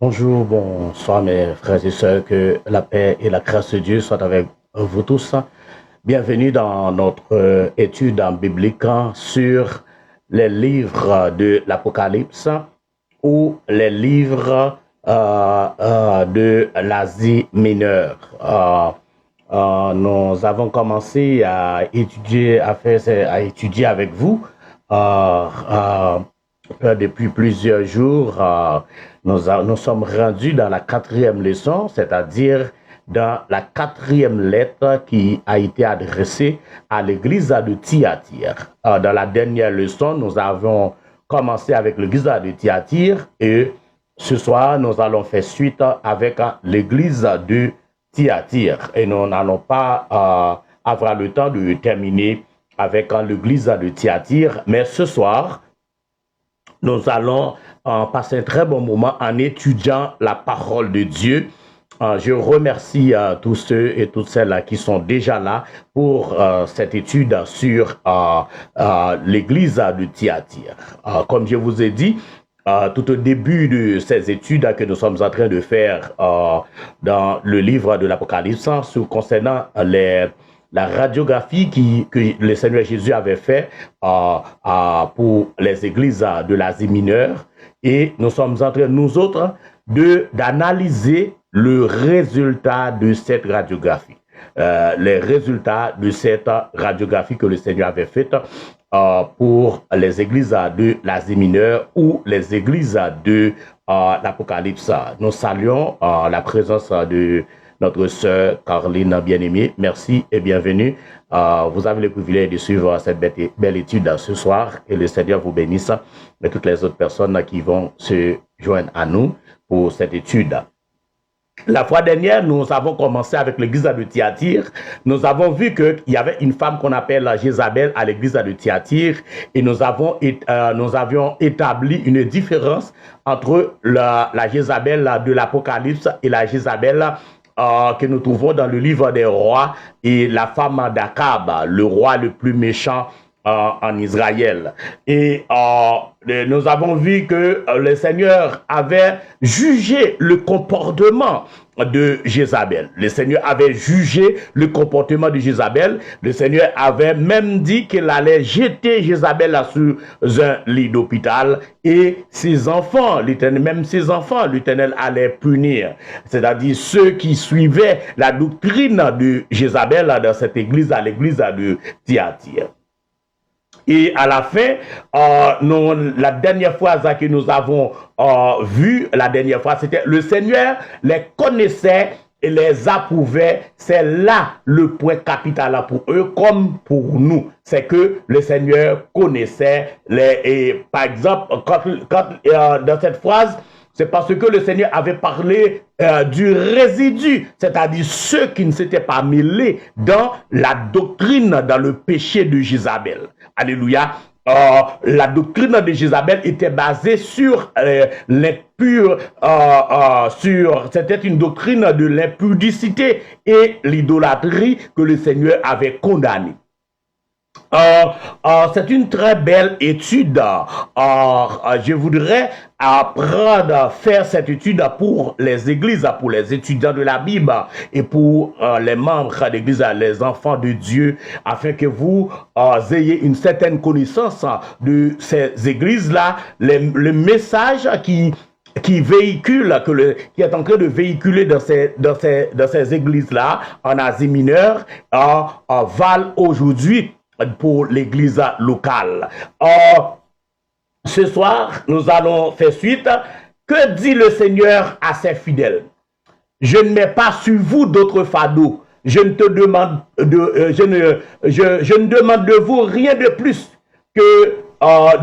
Bonjour, bonsoir mes frères et sœurs, que la paix et la grâce de Dieu soient avec vous tous. Bienvenue dans notre étude biblique sur les livres de l'Apocalypse ou les livres de l'Asie mineure. Nous avons commencé à étudier avec vous depuis plusieurs jours. Nous sommes rendus dans la 4e leçon, c'est-à-dire dans la 4e lettre qui a été adressée à l'église de Thyatire. Dans la dernière leçon, nous avons commencé avec l'église de Thyatire et ce soir, nous allons faire suite avec l'église de Thyatire. Et nous n'allons pas avoir le temps de terminer avec l'église de Thyatire, mais ce soir, nous allons passer un très bon moment en étudiant la parole de Dieu. Je remercie tous ceux et toutes celles qui sont déjà là pour cette étude sur l'église de Thyatire. Comme je vous ai dit, tout au début de ces études que nous sommes en train de faire dans le livre de l'Apocalypse concernant la radiographie que le Seigneur Jésus avait fait pour les églises de l'Asie mineure. Et nous sommes en train, nous autres, d'analyser le résultat de cette radiographie. Les résultats de cette radiographie que le Seigneur avait faite pour les églises de l'Asie mineure ou les églises de l'Apocalypse. Nous saluons la présence de notre sœur Caroline bien-aimée. Merci et bienvenue. Vous avez le privilège de suivre cette belle étude ce soir. Et le Seigneur vous bénisse et toutes les autres personnes qui vont se joindre à nous pour cette étude. La fois dernière, nous avons commencé avec l'église de Thyatire. Nous avons vu qu'il y avait une femme qu'on appelle Jézabel à l'église de Thyatire et nous avions établi une différence entre la Jézabel de l'Apocalypse et la Jézabel que nous trouvons dans le livre des rois et la femme d'Akab, le roi le plus méchant en Israël. Et nous avons vu que le Seigneur avait jugé le comportement de Jézabel. Le Seigneur avait jugé le comportement de Jézabel. Le Seigneur avait même dit qu'il allait jeter Jézabel sous un lit d'hôpital et ses enfants, même ses enfants, l'Éternel allait punir. C'est-à-dire ceux qui suivaient la doctrine de Jézabel dans cette église, à l'église de Thyatire. Et à la fin, la dernière phrase que nous avons vue, c'était le Seigneur les connaissait et les approuvait. C'est là le point capital pour eux comme pour nous. C'est que le Seigneur connaissait et par exemple, dans cette phrase, c'est parce que le Seigneur avait parlé du résidu, c'est-à-dire ceux qui ne s'étaient pas mêlés dans la doctrine, dans le péché de Jézabel. Alléluia. La doctrine de Jézabel était basée sur l'impur, c'était une doctrine de l'impudicité et l'idolâtrie que le Seigneur avait condamnée. C'est une très belle étude. Je voudrais faire cette étude pour les églises, pour les étudiants de la Bible et pour les membres d'église, les enfants de Dieu, afin que vous ayez une certaine connaissance de ces églises-là, le message qui véhicule, qui est en train de véhiculer dans ces églises-là, en Asie mineure, valent aujourd'hui pour l'église locale. Ce soir, nous allons faire suite. Que dit le Seigneur à ses fidèles? Je ne mets pas sur vous d'autres fardeaux. Je ne demande de vous rien de plus que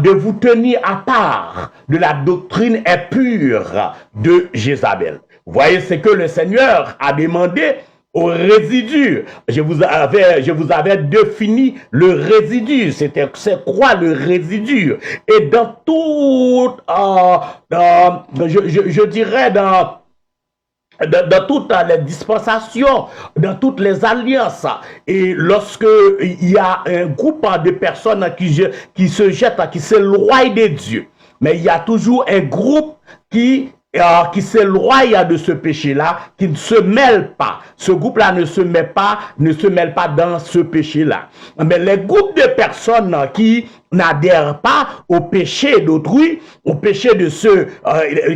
de vous tenir à part de la doctrine impure de Jézabel. Vous voyez ce que le Seigneur a demandé au résidu. Je vous avais défini le résidu. C'est quoi le résidu? Et dans tout, je dirais dans toutes les dispensations, dans toutes les alliances, et lorsque il y a un groupe de personnes qui se jettent, qui s'éloignent de Dieu, mais il y a toujours un groupe qui s'éloigne de ce péché-là, qui ne se mêle pas. Ce groupe-là ne se mêle pas dans ce péché-là. Mais les groupes de personnes qui n'adhèrent pas au péché d'autrui, au péché de ceux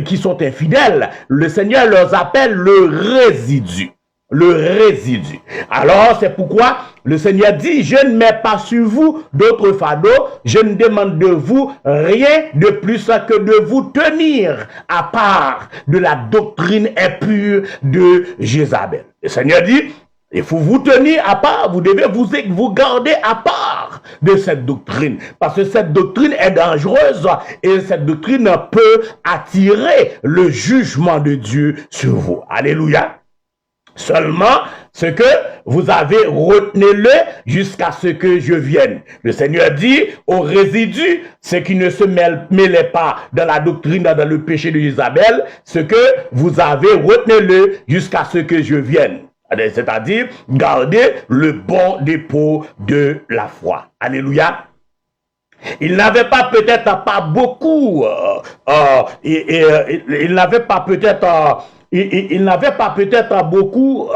qui sont infidèles, le Seigneur leur appelle le résidu. Le résidu. Alors, c'est pourquoi le Seigneur dit, je ne mets pas sur vous d'autres fardeaux, je ne demande de vous rien de plus que de vous tenir à part de la doctrine impure de Jézabel. Le Seigneur dit, il faut vous tenir à part, vous devez vous garder à part de cette doctrine, parce que cette doctrine est dangereuse et cette doctrine peut attirer le jugement de Dieu sur vous. Alléluia. Seulement, ce que vous avez, retenez-le jusqu'à ce que je vienne. Le Seigneur dit aux résidus, ceux qui ne se mêlaient pas dans la doctrine, dans le péché de Jézabel, ce que vous avez, retenez-le jusqu'à ce que je vienne. C'est-à-dire, gardez le bon dépôt de la foi. Alléluia. Il n'avait pas peut-être pas beaucoup, il n'avait pas peut-être... Il n'avait pas peut-être beaucoup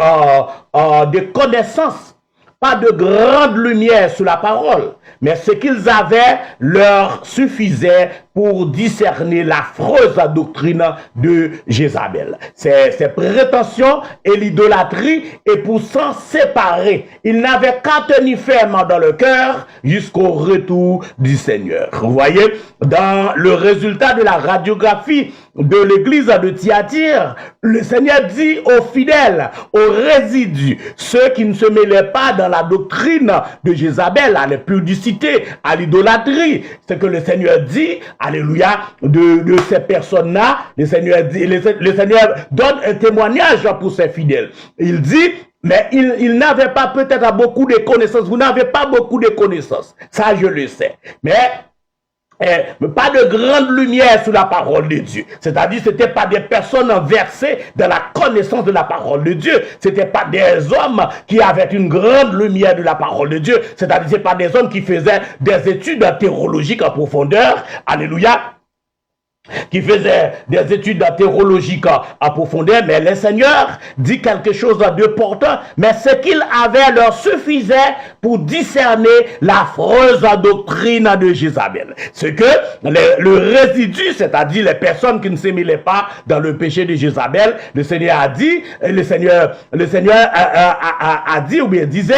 de connaissances, pas de grande lumière sur la parole, mais ce qu'ils avaient leur suffisait pour discerner l'affreuse doctrine de Jézabel. Ses prétentions et l'idolâtrie, et pour s'en séparer, ils n'avaient qu'à tenir ferme dans le cœur jusqu'au retour du Seigneur. Vous voyez, dans le résultat de la radiographie de l'église de Thyatire, le Seigneur dit aux fidèles, aux résidus, ceux qui ne se mêlaient pas dans la doctrine de Jézabel, à l'impudicité, à l'idolâtrie, ce que le Seigneur dit, alléluia, de ces personnes-là, le Seigneur donne un témoignage pour ses fidèles. Il dit, mais il n'avait pas peut-être beaucoup de connaissances, vous n'avez pas beaucoup de connaissances, ça je le sais, mais pas de grande lumière sur la parole de Dieu. C'est-à-dire, ce n'était pas des personnes versées dans la connaissance de la parole de Dieu. Ce n'était pas des hommes qui avaient une grande lumière de la parole de Dieu. C'est-à-dire, ce n'était pas des hommes qui faisaient des études théologiques en profondeur. Alléluia. Qui faisait des études théologiques en profondeur, mais le Seigneur dit quelque chose d'important, mais ce qu'il avait leur suffisait pour discerner l'affreuse doctrine de Jézabel. Ce que le résidu, c'est-à-dire les personnes qui ne s'émêlaient pas dans le péché de Jézabel, le Seigneur a dit, le Seigneur a dit ou bien disait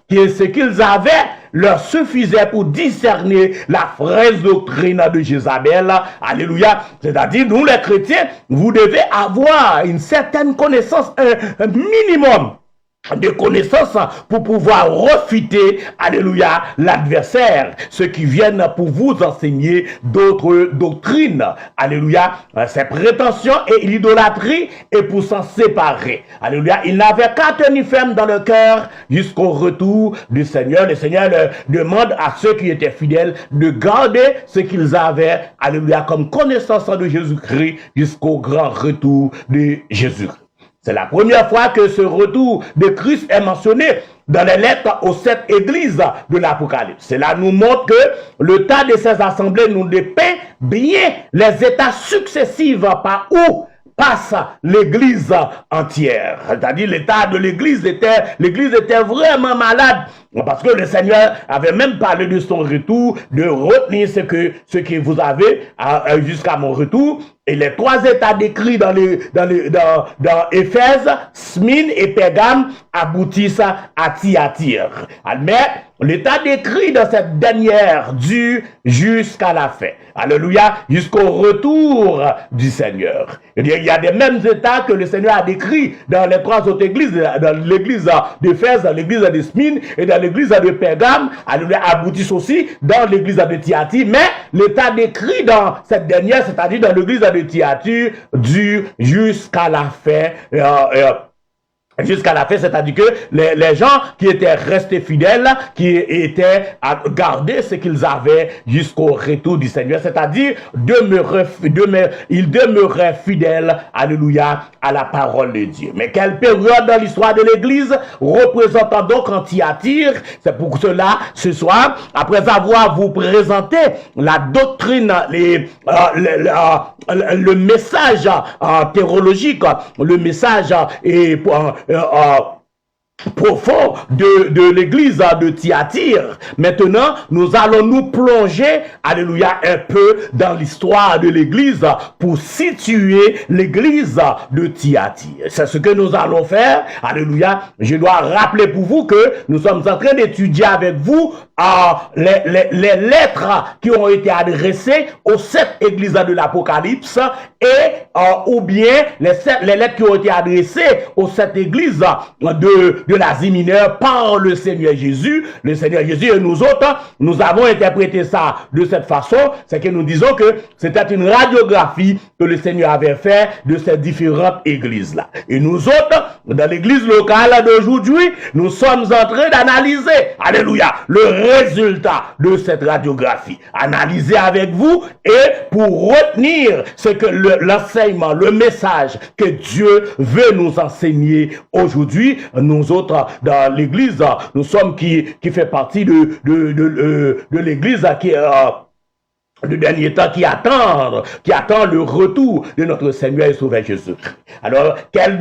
que ce qu'ils avaient leur suffisait pour discerner la fraise doctrine de Jézabel. Alléluia. C'est-à-dire, nous les chrétiens, vous devez avoir une certaine connaissance, un minimum de connaissances pour pouvoir refuter, alléluia, l'adversaire, ceux qui viennent pour vous enseigner d'autres doctrines, alléluia, ces prétentions et l'idolâtrie, et pour s'en séparer, alléluia, ils n'avaient qu'à tenir ferme dans le cœur jusqu'au retour du Seigneur. Le Seigneur demande à ceux qui étaient fidèles de garder ce qu'ils avaient, alléluia, comme connaissance de Jésus-Christ jusqu'au grand retour de Jésus-Christ. C'est la première fois que ce retour de Christ est mentionné dans les lettres aux 7 églises de l'Apocalypse. Cela nous montre que le tas de ces assemblées nous dépeint bien les états successifs par où passe l'église entière. C'est-à-dire l'état de l'église était vraiment malade, parce que le Seigneur avait même parlé de son retour, de retenir ce que vous avez jusqu'à mon retour. Et les 3 états décrits dans Éphèse, Smyrne et Pergame aboutissent à Thyatire. Mais l'état décrit dans cette dernière dure jusqu'à la fin. Alléluia, jusqu'au retour du Seigneur. Il y a des mêmes états que le Seigneur a décrits dans les 3 autres églises, dans l'église d'Éphèse, dans l'église de Smyrne et dans l'église de Pergame. Alléluia, aboutissent aussi dans l'église de Thyatire. Mais l'état décrit dans cette dernière, c'est-à-dire dans l'église de Thyatire, dure jusqu'à la fin. Jusqu'à la fin, c'est-à-dire que les gens qui étaient restés fidèles, qui étaient à garder ce qu'ils avaient jusqu'au retour du Seigneur, c'est-à-dire ils demeuraient fidèles, alléluia, à la parole de Dieu. Mais quelle période dans l'histoire de l'Église représentant donc en Thyatire? C'est pour cela, ce soir, après avoir vous présenté la doctrine, le message théologique, le message profond de l'église de Thyatire. Maintenant, nous allons nous plonger, alléluia, un peu dans l'histoire de l'église pour situer l'église de Thyatire. C'est ce que nous allons faire, alléluia. Je dois rappeler pour vous que nous sommes en train d'étudier avec vous les lettres qui ont été adressées aux 7 églises de l'Apocalypse et ou bien les lettres qui ont été adressées aux 7 églises de l'Asie mineure par le Seigneur Jésus. Le Seigneur Jésus et nous autres, nous avons interprété ça de cette façon, c'est que nous disons que c'était une radiographie que le Seigneur avait fait de ces différentes églises-là. Et nous autres, dans l'église locale d'aujourd'hui, nous sommes en train d'analyser, alléluia, le résultat de cette radiographie. Analyser avec vous et pour retenir ce que l'enseignement, le message que Dieu veut nous enseigner aujourd'hui. Nous autres, dans l'église, nous sommes qui fait partie de l'église qui est le dernier temps, qui attend le retour de notre Seigneur et Sauveur Jésus-Christ. Alors, dans quelle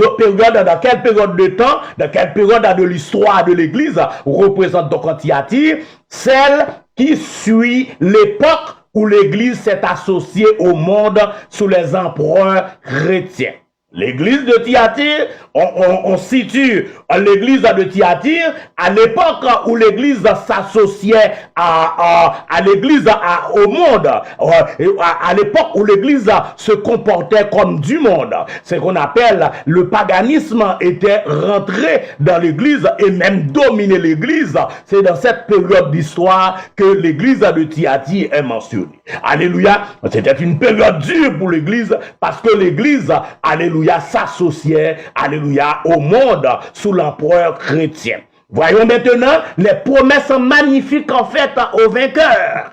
période de temps, dans quelle période de l'histoire de l'Église représente donc Thyatire? Celle qui suit l'époque où l'Église s'est associée au monde sous les empereurs chrétiens. L'église de Thyatire, on situe l'église de Thyatire à l'époque où l'église s'associait à l'église, au monde, à l'époque où l'église se comportait comme du monde. Ce qu'on appelle le paganisme était rentré dans l'église et même dominé l'église. C'est dans cette période d'histoire que l'église de Thyatire est mentionnée. Alléluia. C'était une période dure pour l'église parce que l'église, alléluia, s'associait, alléluia, au monde sous l'empereur chrétien. Voyons maintenant les promesses magnifiques en fait aux vainqueurs.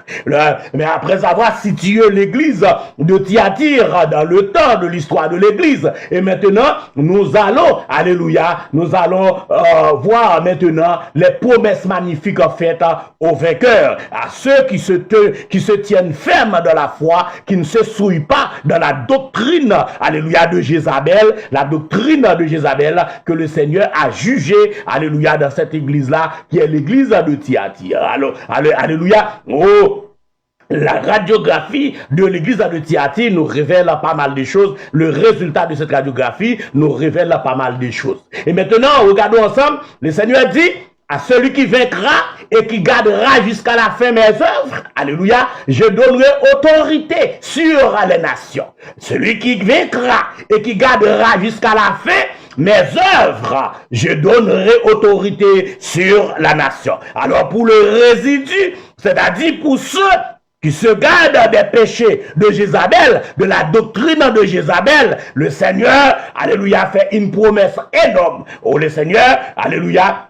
Mais après avoir situé l'église de Thyatire dans le temps de l'histoire de l'église, et maintenant nous allons, alléluia, nous allons voir maintenant les promesses magnifiques en fait aux vainqueurs, à ceux qui se tiennent fermes dans la foi, qui ne se souillent pas dans la doctrine, alléluia, de Jézabel, la doctrine de Jézabel que le Seigneur a jugé, alléluia, dans cette église-là, qui est l'église de Thyatire. Alors, alléluia, oh, la radiographie de l'église de Thyatire nous révèle pas mal de choses. Le résultat de cette radiographie nous révèle pas mal de choses. Et maintenant, regardons ensemble, le Seigneur dit, à celui qui vaincra et qui gardera jusqu'à la fin mes œuvres, alléluia, je donnerai autorité sur les nations. Celui qui vaincra et qui gardera jusqu'à la fin mes œuvres, je donnerai autorité sur la nation. Alors pour le résidu, c'est-à-dire pour ceux qui se gardent des péchés de Jézabel, de la doctrine de Jézabel, le Seigneur, alléluia, fait une promesse énorme. Oh, le Seigneur, alléluia,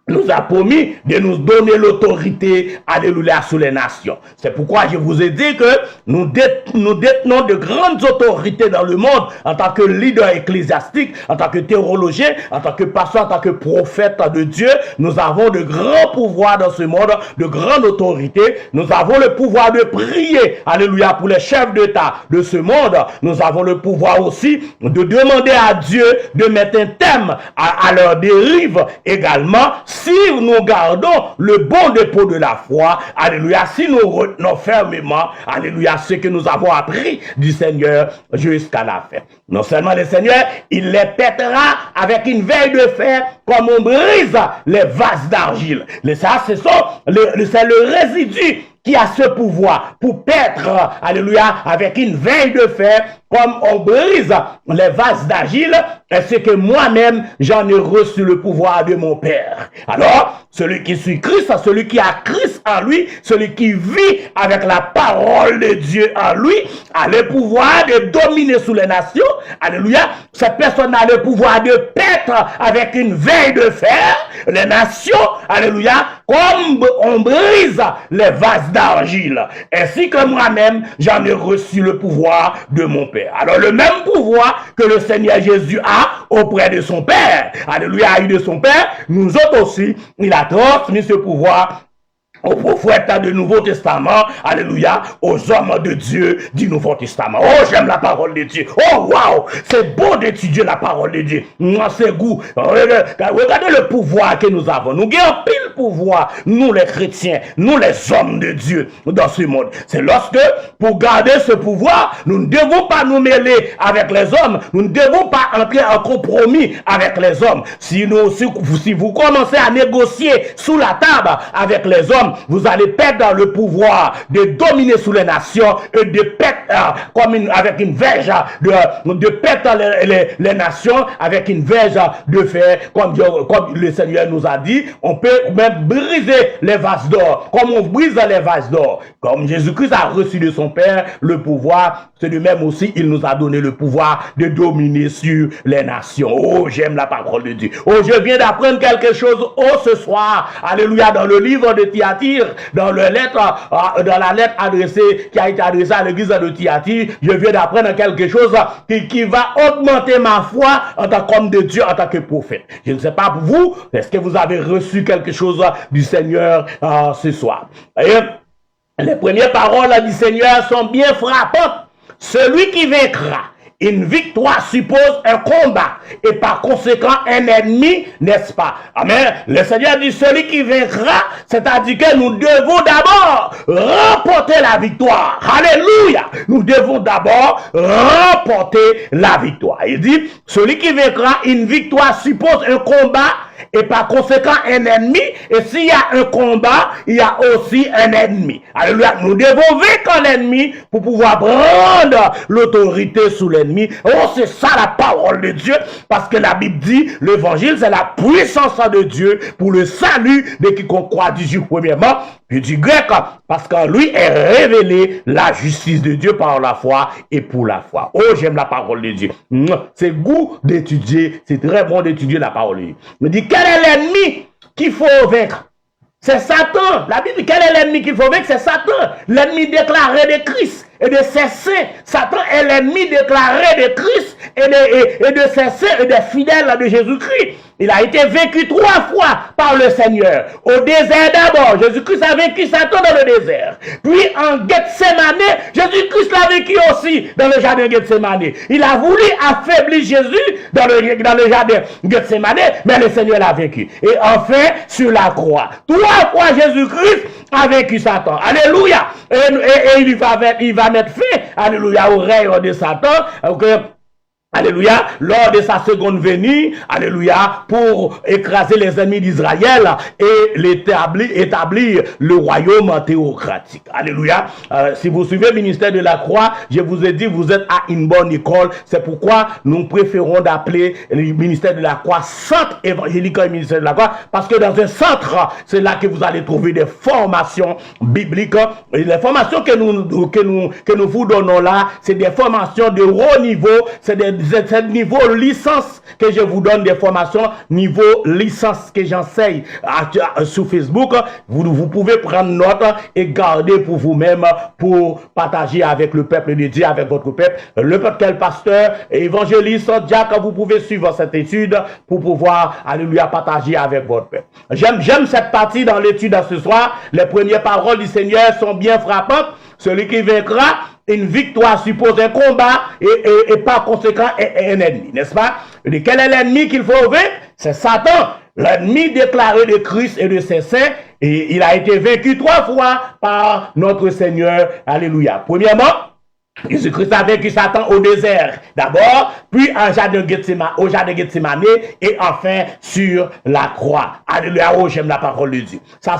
nous a promis de nous donner l'autorité, alléluia, sur les nations. C'est pourquoi je vous ai dit que nous détenons de grandes autorités dans le monde en tant que leader ecclésiastique, en tant que théologien, en tant que pasteur, en tant que prophète de Dieu. Nous avons de grands pouvoirs dans ce monde, de grandes autorités. Nous avons le pouvoir de prier, alléluia, pour les chefs d'État de ce monde. Nous avons le pouvoir aussi de demander à Dieu de mettre un terme à leur dérive également. Si nous gardons le bon dépôt de la foi, alléluia, si nous retenons fermement, alléluia, ce que nous avons appris du Seigneur jusqu'à la fin. Non seulement le Seigneur, il les pètera avec une veille de fer comme on brise les vases d'argile. Ça, c'est le résidu qui a ce pouvoir pour paître, alléluia, avec une veille de fer, comme on brise les vases d'argile, et c'est que moi-même, j'en ai reçu le pouvoir de mon Père. Alors, celui qui suit Christ, celui qui a Christ en lui, celui qui vit avec la parole de Dieu en lui, a le pouvoir de dominer sous les nations, alléluia. Cette personne a le pouvoir de paître avec une veille de fer les nations, alléluia, comme on brise les vases d'argile, ainsi que moi-même, j'en ai reçu le pouvoir de mon Père. Alors le même pouvoir que le Seigneur Jésus a auprès de son Père, alléluia, a eu de son Père, nous autres aussi, il a transmis ce pouvoir aux prophètes du Nouveau Testament, alléluia, aux hommes de Dieu du Nouveau Testament. Oh, j'aime la parole de Dieu. Oh, waouh, c'est beau d'étudier la parole de Dieu. Moi, c'est goût. Regardez le pouvoir que nous avons. Nous gagnons pile pouvoir, nous les chrétiens, nous les hommes de Dieu dans ce monde. C'est lorsque, pour garder ce pouvoir, nous ne devons pas nous mêler avec les hommes, nous ne devons pas entrer en compromis avec les hommes. Si vous commencez à négocier sous la table avec les hommes, vous allez perdre le pouvoir de dominer sous les nations et de perdre avec une verge de perdre les nations avec une verge de fer, comme le Seigneur nous a dit. On peut même briser les vases d'or, comme on brise les vases d'or. Comme Jésus-Christ a reçu de son Père le pouvoir, c'est de même aussi, il nous a donné le pouvoir de dominer sur les nations. Oh, j'aime la parole de Dieu. Oh, je viens d'apprendre quelque chose ce soir. Alléluia, dans le livre de Thyatire, dans la lettre adressée, qui a été adressée à l'église de Thyatire, je viens d'apprendre quelque chose qui va augmenter ma foi en tant qu'homme de Dieu, en tant que prophète. Je ne sais pas pour vous, est-ce que vous avez reçu quelque chose du Seigneur ce soir? D'ailleurs, les premières paroles du Seigneur sont bien frappantes. Celui qui vaincra. Une victoire suppose un combat et par conséquent un ennemi, n'est-ce pas? Amen. Le Seigneur dit celui qui vaincra, c'est-à-dire que nous devons d'abord remporter la victoire. Alléluia. Nous devons d'abord remporter la victoire. Il dit celui qui vaincra, une victoire suppose un combat et par conséquent un ennemi. Et s'il y a un combat, il y a aussi un ennemi. Alléluia. Nous devons vaincre l'ennemi pour pouvoir prendre l'autorité sous l'ennemi. Oh, c'est ça la parole de Dieu, parce que la Bible dit, l'évangile c'est la puissance de Dieu pour le salut de quiconque croit, du juif premièrement, puis du grec, parce qu'en lui est révélée la justice de Dieu par la foi et pour la foi. Oh, j'aime la parole de Dieu. C'est goût d'étudier, c'est très bon d'étudier la parole de Dieu. Me dit, quel est l'ennemi qu'il faut vaincre? C'est Satan. La Bible dit quel est l'ennemi qu'il faut vaincre? C'est Satan. L'ennemi déclaré de Christ et de ses saints. Satan est l'ennemi déclaré de Christ et de ses saints et des fidèles de Jésus-Christ. Il a été vaincu 3 fois par le Seigneur. Au désert d'abord, Jésus-Christ a vaincu Satan dans le désert. Puis en Gethsemane, Jésus-Christ l'a vaincu aussi dans le jardin de Gethsemane. Il a voulu affaiblir Jésus dans le jardin de Gethsemane, mais le Seigneur l'a vaincu. Et enfin, sur la croix. 3 fois Jésus-Christ a vaincu Satan. Alléluia. Et il va mettre fin, alléluia, au règne de Satan. Alléluia, lors de sa seconde venue, alléluia, pour écraser les ennemis d'Israël et établir le royaume théocratique. Alléluia. Si vous suivez le ministère de la croix, je vous ai dit, vous êtes à une bonne école. C'est pourquoi nous préférons d'appeler le ministère de la croix Centre évangélique et ministère de la croix, parce que dans un centre, c'est là que vous allez trouver des formations bibliques. Et les formations que nous vous donnons là, c'est des formations de haut niveau, c'est niveau licence que je vous donne des formations, niveau licence que j'enseigne sur Facebook. Vous pouvez prendre note et garder pour vous-même, pour partager avec le peuple de Dieu, avec votre peuple. Le peuple quel pasteur, évangéliste, diacre, vous pouvez suivre cette étude pour pouvoir, alléluia, partager avec votre peuple. J'aime cette partie dans l'étude de ce soir. Les premières paroles du Seigneur sont bien frappantes. Celui qui vaincra, une victoire suppose un combat et par conséquent un ennemi, n'est-ce pas? Et quel est l'ennemi qu'il faut vaincre? C'est Satan, l'ennemi déclaré de Christ et de ses saints, et il a été vaincu 3 fois par notre Seigneur. Alléluia. Premièrement, Jésus-Christ a vaincu Satan au désert d'abord, puis au jardin de Gethsemane, et enfin sur la croix. Alléluia, oh, j'aime la parole de Dieu. Ça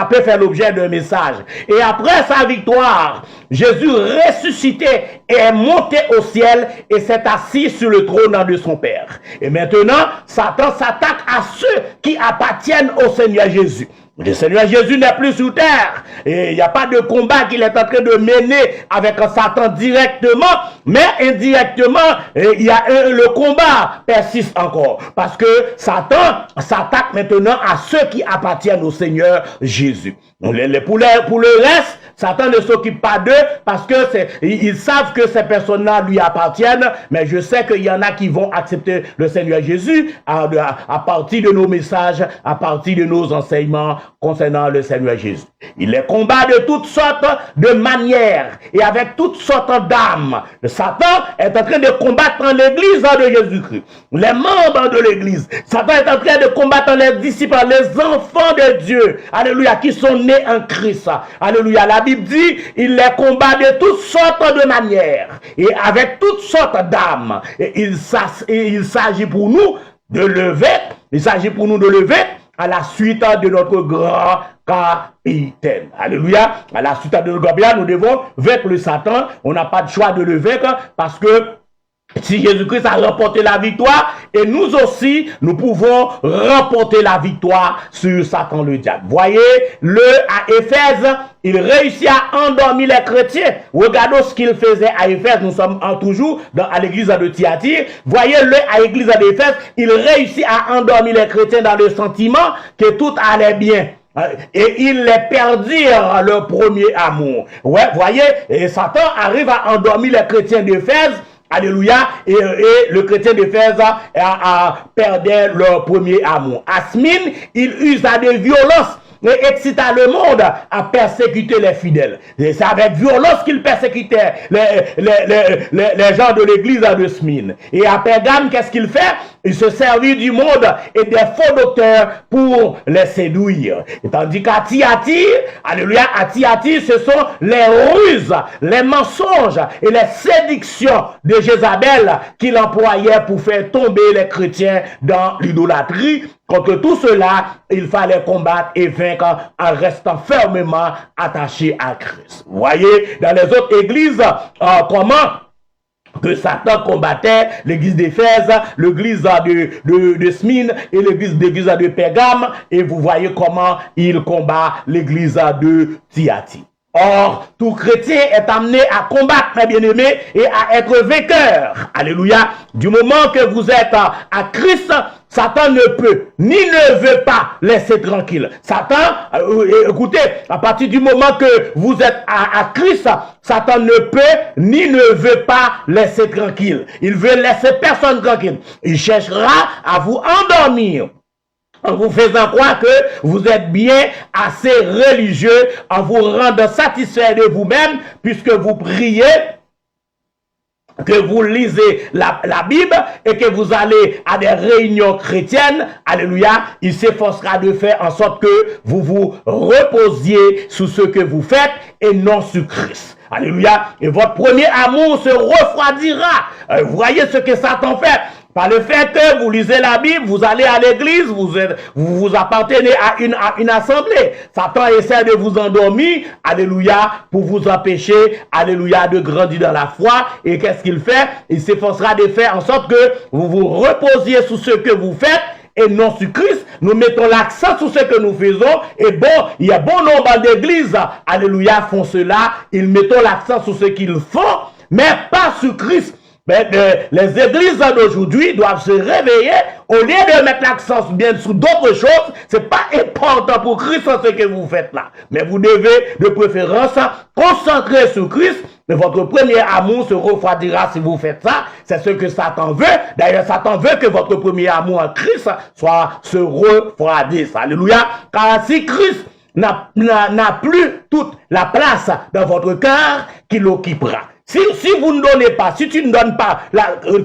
peut faire l'objet d'un message. Et après sa victoire, Jésus ressuscité est monté au ciel et s'est assis sur le trône de son Père. Et maintenant, Satan s'attaque à ceux qui appartiennent au Seigneur Jésus. Le Seigneur Jésus n'est plus sur terre. Et il n'y a pas de combat qu'il est en train de mener avec Satan directement, mais indirectement, le combat persiste encore. Parce que Satan s'attaque maintenant à ceux qui appartiennent au Seigneur Jésus. Pour le reste, Satan ne s'occupe pas d'eux parce que ils savent que ces personnes-là lui appartiennent, mais je sais qu'il y en a qui vont accepter le Seigneur Jésus à partir de nos messages, à partir de nos enseignements concernant le Seigneur Jésus. Il les combat de toutes sortes de manières et avec toutes sortes d'armes. Satan est en train de combattre l'église de Jésus-Christ, les membres de l'église. Satan est en train de combattre les disciples, les enfants de Dieu, alléluia, qui sont nés en Christ. Alléluia. La Bible dit, il les combat de toutes sortes de manières et avec toutes sortes d'armes. Et il s'agit pour nous de lever, à la suite de notre grand capitaine. Alléluia. À la suite de notre capitaine, nous devons vaincre le Satan. On n'a pas de choix de le vaincre parce que si Jésus-Christ a remporté la victoire, et nous aussi, nous pouvons remporter la victoire sur Satan le diable. Voyez, à Éphèse, il réussit à endormir les chrétiens. Regardons ce qu'il faisait à Éphèse. Nous sommes toujours à l'église de Thyatire. Voyez-le à l'église d'Éphèse, il réussit à endormir les chrétiens dans le sentiment que tout allait bien. Et ils les perdirent leur premier amour. Ouais, voyez, et Satan arrive à endormir les chrétiens d'Éphèse. Alléluia. Et le chrétien d'Éphèse a perdu leur premier amour. Asmine, il usa de violence et excita le monde à persécuter les fidèles. C'est avec violence qu'il persécutait les gens de l'église de Smyrne. Et à Pergame, qu'est-ce qu'il fait? Il se servit du monde et des faux docteurs pour les séduire. Et tandis qu'à Thyatire, alléluia, à Thyatire, ce sont les ruses, les mensonges et les séductions de Jézabel qu'il employait pour faire tomber les chrétiens dans l'idolâtrie. Contre tout cela, il fallait combattre et vaincre en restant fermement attaché à Christ. Vous voyez, dans les autres églises, comment que Satan combattait l'église d'Éphèse, l'église de Smyrne et l'église de Pergame, et vous voyez comment il combat l'église de Thyatire. Or, tout chrétien est amené à combattre, mes bien-aimés, et à être vainqueur. Alléluia. Du moment que vous êtes à Christ, Satan ne peut, ni ne veut pas laisser tranquille. Satan, écoutez, à partir du moment que vous êtes à Christ, Satan ne peut, ni ne veut pas laisser tranquille. Il veut laisser personne tranquille. Il cherchera à vous endormir, en vous faisant croire que vous êtes bien assez religieux, en vous rendant satisfait de vous-même, puisque vous priez, que vous lisez la Bible et que vous allez à des réunions chrétiennes. Alléluia. Il s'efforcera de faire en sorte que vous vous reposiez sur ce que vous faites et non sur Christ. Alléluia. Et votre premier amour se refroidira. Vous voyez ce que Satan fait. Par le fait que vous lisez la Bible, vous allez à l'église, vous appartenez à une assemblée. Satan essaie de vous endormir, alléluia, pour vous empêcher, alléluia, de grandir dans la foi. Et qu'est-ce qu'il fait? Il s'efforcera de faire en sorte que vous vous reposiez sur ce que vous faites et non sur Christ. Nous mettons l'accent sur ce que nous faisons. Et bon, il y a bon nombre d'églises, alléluia, font cela. Ils mettent l'accent sur ce qu'ils font, mais pas sur Christ. Mais les églises d'aujourd'hui doivent se réveiller au lieu de mettre l'accent bien sur d'autres choses. C'est pas important pour Christ ce que vous faites là. Mais vous devez de préférence concentrer sur Christ. Mais votre premier amour se refroidira si vous faites ça. C'est ce que Satan veut. D'ailleurs, Satan veut que votre premier amour en Christ se refroidisse. Alléluia. Car si Christ n'a plus toute la place dans votre cœur, qu'il occupera. Si vous ne donnez pas, si tu ne donnes pas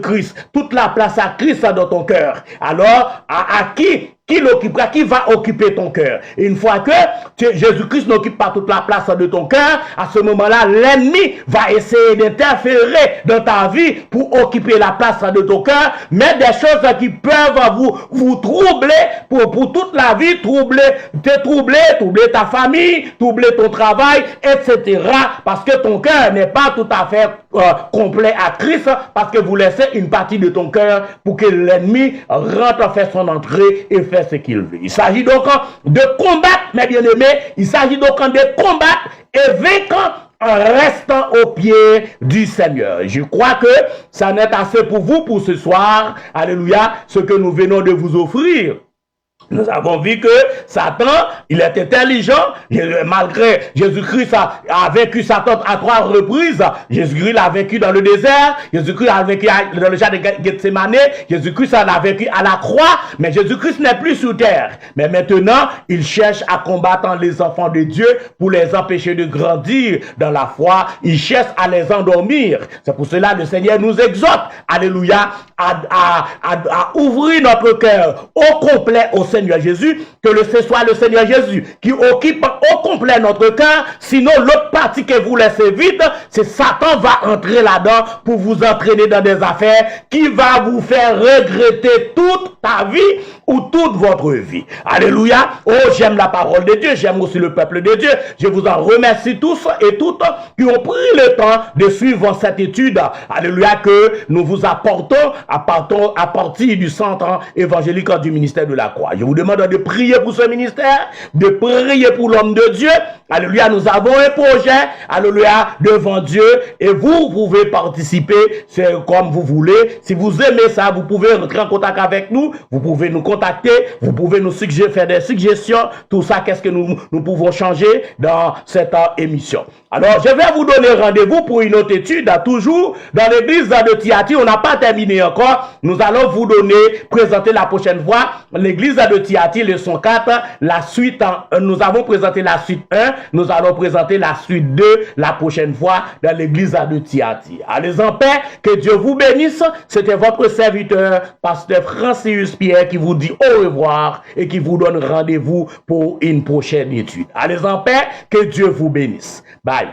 Christ, toute la place à Christ dans ton cœur, alors à qui l'occupera, qui va occuper ton cœur? Et une fois que Jésus-Christ n'occupe pas toute la place de ton cœur, à ce moment-là, l'ennemi va essayer d'interférer dans ta vie pour occuper la place de ton cœur, mais des choses qui peuvent vous troubler pour toute la vie, troubler ta famille, troubler ton travail, etc. Parce que ton cœur n'est pas tout à fait complet à Christ, parce que vous laissez une partie de ton cœur pour que l'ennemi rentre faire son entrée et fait ce qu'il veut. Il s'agit donc de combattre, mes bien-aimés, il s'agit donc de combattre et vaincre en restant au pied du Seigneur. Je crois que ça n'est assez pour vous pour ce soir. Alléluia, ce que nous venons de vous offrir. Nous avons vu que Satan, il est intelligent, malgré Jésus-Christ a vaincu Satan à 3 reprises. Jésus-Christ l'a vaincu dans le désert, Jésus-Christ l'a vaincu dans le jardin de Gethsémane, Jésus-Christ l'a vaincu à la croix, mais Jésus-Christ n'est plus sur terre. Mais maintenant, il cherche à combattre les enfants de Dieu pour les empêcher de grandir dans la foi. Il cherche à les endormir. C'est pour cela que le Seigneur nous exhorte, alléluia, à ouvrir notre cœur au complet au Seigneur Jésus, que ce soit le Seigneur Jésus qui occupe au complet notre cœur. Sinon, l'autre partie que vous laissez vide, c'est Satan va entrer là-dedans pour vous entraîner dans des affaires qui va vous faire regretter toute ta vie ou toute votre vie. Alléluia. Oh, j'aime la parole de Dieu, j'aime aussi le peuple de Dieu. Je vous en remercie tous et toutes qui ont pris le temps de suivre cette étude. Alléluia, que nous vous apportons à partir du centre évangélique du ministère de la Croix. Je vous demande de prier pour ce ministère, de prier pour l'homme de Dieu. Alléluia, nous avons un projet, alléluia, devant Dieu, et vous pouvez participer, c'est comme vous voulez. Si vous aimez ça, vous pouvez rentrer en contact avec nous, vous pouvez nous contacter, vous pouvez nous suggérer, faire des suggestions, tout ça, qu'est-ce que nous pouvons changer dans cette émission. Alors, je vais vous donner rendez-vous pour une autre étude, toujours dans l'église de Thyatire. On n'a pas terminé encore. Nous allons vous présenter la prochaine fois l'église de Thyatire, leçon 4, la suite. Nous avons présenté la suite 1, nous allons présenter la suite 2 la prochaine fois dans l'église de Thyatire. Allez en paix, que Dieu vous bénisse. C'était votre serviteur, pasteur Francis Pierre, qui vous dit au revoir et qui vous donne rendez-vous pour une prochaine étude. Allez en paix, que Dieu vous bénisse. Bye.